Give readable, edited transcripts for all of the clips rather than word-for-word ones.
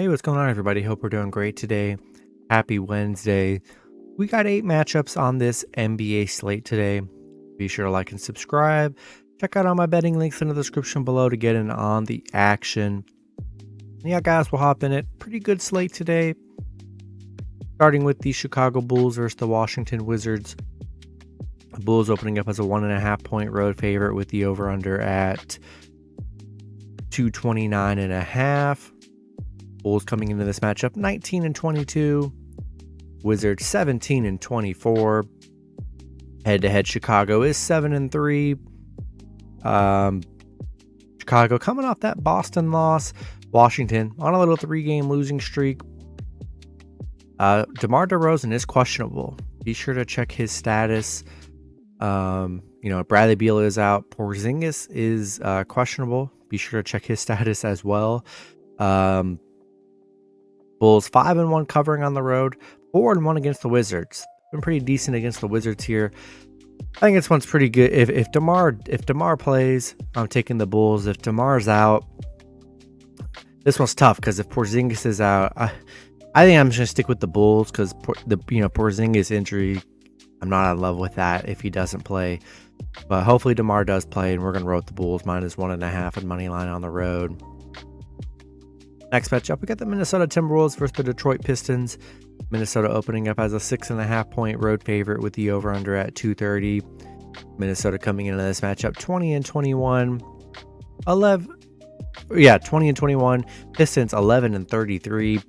Hey, what's going on, everybody? Hope we're doing great today. Happy Wednesday. We got 8 matchups on this NBA slate today. Be sure to like and subscribe. Check out all my betting links in the description below to get in on the action. Yeah, guys, we'll hop in it. Pretty good slate today. Starting with the Chicago Bulls versus the Washington Wizards. The Bulls opening up as a 1.5 point road favorite with the over-under at 229.5. Bulls coming into this matchup 19-22. Wizards 17-24. Head-to-head, Chicago is 7-3. Chicago coming off that Boston loss. Washington on a little 3-game losing streak. DeMar DeRozan is questionable. Be sure to check his status. Bradley Beal is out. Porzingis is questionable. Be sure to check his status as well. Bulls 5-1 covering on the road, 4-1 against the Wizards. Been pretty decent against the Wizards here. I think this one's pretty good. If DeMar plays, I'm taking the Bulls. If DeMar's out, this one's tough because if Porzingis is out, I think I'm just gonna stick with the Bulls because Porzingis injury, I'm not in love with that if he doesn't play. But hopefully DeMar does play, and we're gonna roll with the Bulls -1.5 and money line on the road. Next matchup, we got the Minnesota Timberwolves versus the Detroit Pistons. Minnesota opening up as a 6.5 point road favorite with the over-under at 230. Minnesota coming into this matchup 20-21. 20-21. Pistons 11-33.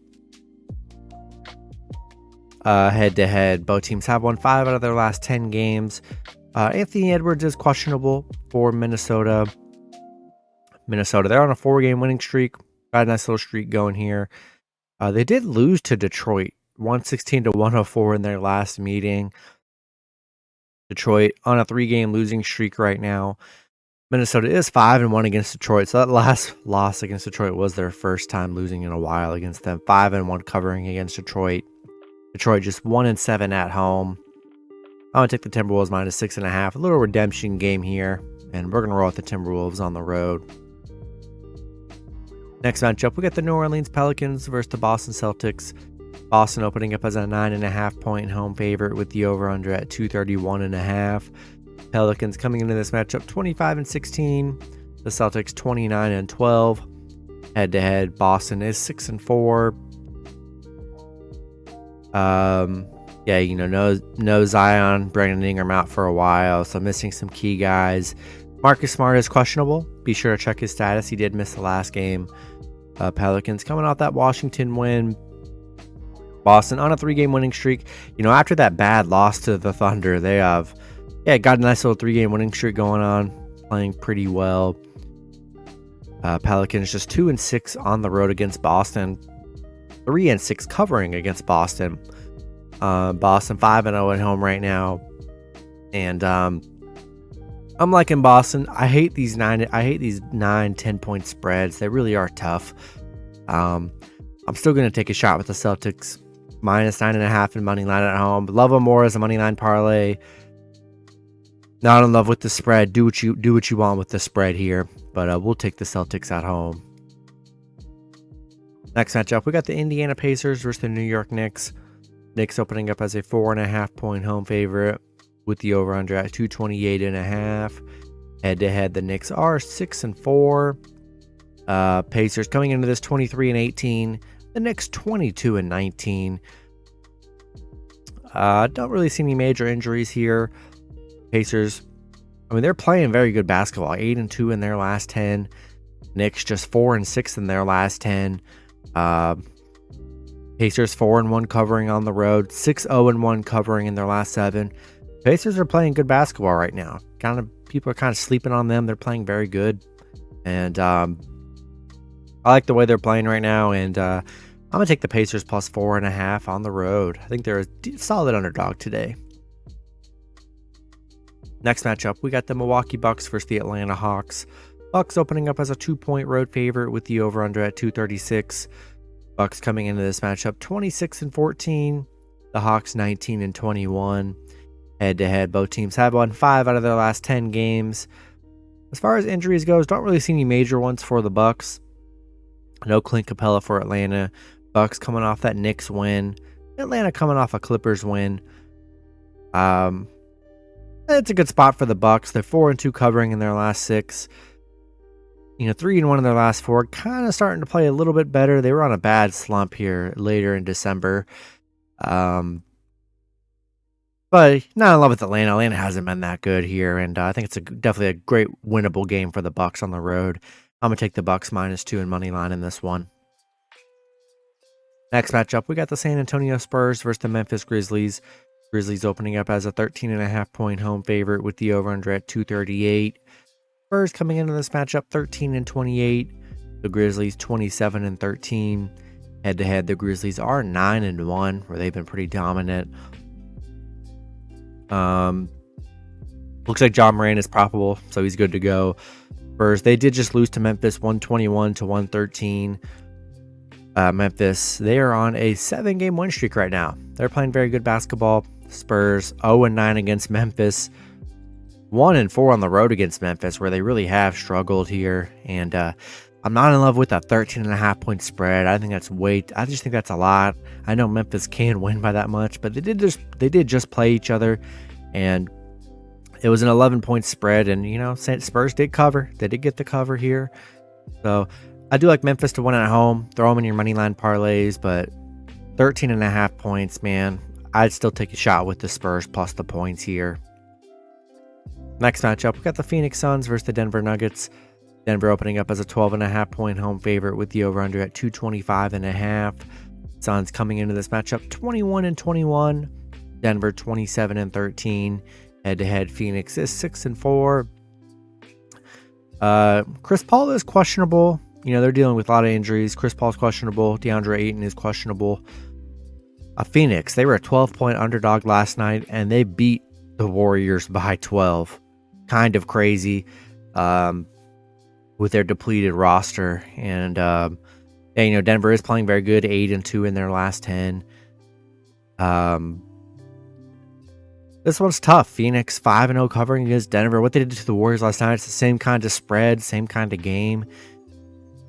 Head-to-head, both teams have won 5 out of their last 10 games. Anthony Edwards is questionable for Minnesota. They're on a 4-game winning streak. Got a nice little streak going here. They did lose to Detroit, 116-104 in their last meeting. Detroit on a 3-game losing streak right now. Minnesota is 5-1 against Detroit, so that last loss against Detroit was their first time losing in a while against them. 5-1 covering against Detroit. Detroit just 1-7 at home. I'm going to take the Timberwolves -6.5. A little redemption game here, and we're going to roll with the Timberwolves on the road. Next matchup, we got the New Orleans Pelicans versus the Boston Celtics. Boston opening up as a 9.5 point home favorite with the over-under at 231.5. Pelicans coming into this matchup 25-16. The Celtics 29-12. Head-to-head, Boston is 6-4. No Zion, Brandon Ingram out for a while, so missing some key guys. Marcus Smart is questionable. Be sure to check his status. He did miss the last game. Pelicans coming off that Washington win. Boston on a 3-game winning streak. After that bad loss to the Thunder, they have got a nice little 3-game winning streak going on, playing pretty well. Pelicans just 2-6 on the road against Boston, 3-6 covering against Boston. Boston 5-0 at home right now, and I'm liking Boston. I hate these 9-10 point spreads. They really are tough. I'm still going to take a shot with the Celtics -9.5 and money line at home. Love them more as a money line parlay. Not in love with the spread. Do what you want with the spread here, but we'll take the Celtics at home. Next matchup, we got the Indiana Pacers versus the New York Knicks. Knicks opening up as a 4.5 point home favorite with the over-under at 228.5. Head-to-head, the Knicks are 6-4. Pacers coming into this 23-18. The Knicks 22-19. Don't really see any major injuries here. Pacers, they're playing very good basketball. 8-2 in their last 10. Knicks just 4-6 in their last 10. Pacers 4-1 covering on the road. 6-0-1 covering in their last 7. Pacers are playing good basketball right now. People are kind of sleeping on them. They're playing very good, and I like the way they're playing right now. And I'm gonna take the Pacers +4.5 on the road. I think they're a solid underdog today. Next matchup, we got the Milwaukee Bucks versus the Atlanta Hawks. Bucks opening up as a 2-point road favorite with the over/under at 236. Bucks coming into this matchup 26-14. The Hawks 19-21. Head-to-head, both teams have won 5 out of their last 10 games. As far as injuries goes, don't really see any major ones for the Bucks. No Clint Capella for Atlanta. Bucks coming off that Knicks win. Atlanta coming off a Clippers win. It's a good spot for the Bucks. They're 4-2 covering in their last 6. 3-1 in their last 4. Kind of starting to play a little bit better. They were on a bad slump here later in December. But not in love with Atlanta. Atlanta hasn't been that good here, and I think it's definitely a great winnable game for the Bucks on the road. I'm gonna take the Bucks -2 in money line in this one. Next matchup, we got the San Antonio Spurs versus the Memphis Grizzlies. Grizzlies opening up as a 13.5 point home favorite with the over/under at 238. Spurs coming into this matchup 13-28. The Grizzlies 27-13. Head to head, the Grizzlies are 9-1, where they've been pretty dominant. Looks like John Moran is probable, so he's good to go. Spurs, they did just lose to Memphis 121-113. Memphis, they are on a 7-game win streak right now. They're playing very good basketball. Spurs 0-9 against Memphis, 1-4 on the road against Memphis, where they really have struggled here. And I'm not in love with that 13.5 point spread. I think that's I just think that's a lot. I know Memphis can win by that much, but they did just play each other, and it was an 11-point spread. And Spurs did cover. They did get the cover here, so I do like Memphis to win at home. Throw them in your money line parlays, but 13.5 points, man. I'd still take a shot with the Spurs plus the points here. Next matchup, we got the Phoenix Suns versus the Denver Nuggets. Denver opening up as a 12.5 point home favorite with the over/under at 225.5. Suns coming into this matchup 21-21. Denver 27-13. Head to head, Phoenix is 6-4. Chris Paul is questionable. They're dealing with a lot of injuries. Chris Paul's questionable. DeAndre Ayton is questionable. Phoenix, they were a 12-point underdog last night, and they beat the Warriors by 12. Kind of crazy with their depleted roster. And, Denver is playing very good, 8-2 in their last 10. This one's tough. Phoenix 5-0 covering against Denver. What they did to the Warriors last night, it's the same kind of spread, same kind of game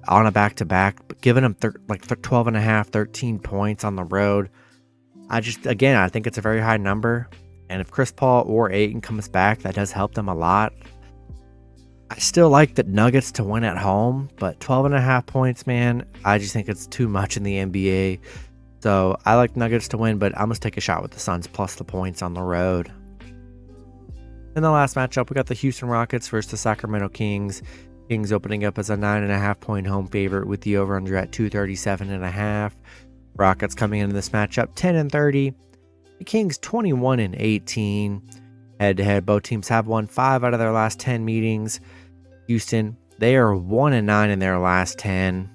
on a back-to-back, but giving them 12.5, 13 points on the road. I think it's a very high number. And if Chris Paul or Ayton comes back, that does help them a lot. I still like the Nuggets to win at home, but 12.5 points, man, I just think it's too much in the NBA. So I like Nuggets to win, but I'm going to take a shot with the Suns plus the points on the road. In the last matchup, we got the Houston Rockets versus the Sacramento Kings. Kings opening up as a 9.5 point home favorite with the over/under at 237.5. Rockets coming into this matchup 10-30. The Kings 21-18. Head to head, both teams have won 5 out of their last 10 meetings. Houston, they are 1-9 in their last 10.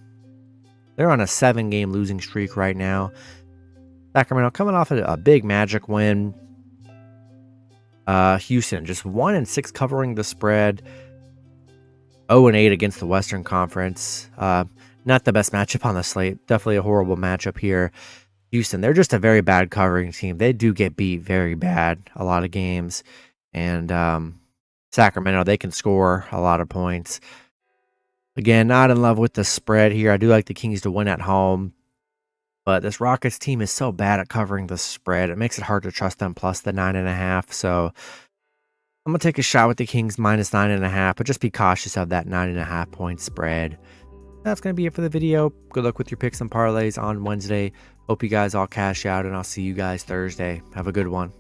They're on a 7-game losing streak right now. Sacramento coming off a big Magic win. Houston just 1-6 covering the spread. 0-8 against the Western Conference. Not the best matchup on the slate. Definitely a horrible matchup here. Houston, they're just a very bad covering team. They do get beat very bad a lot of games. And Sacramento, they can score a lot of points. Again, not in love with the spread here. I do like the Kings to win at home. But this Rockets team is so bad at covering the spread. It makes it hard to trust them plus the 9.5. So I'm going to take a shot with the Kings minus 9.5. But just be cautious of that 9.5 point spread. That's going to be it for the video. Good luck with your picks and parlays on Wednesday. Hope you guys all cash out, and I'll see you guys Thursday. Have a good one.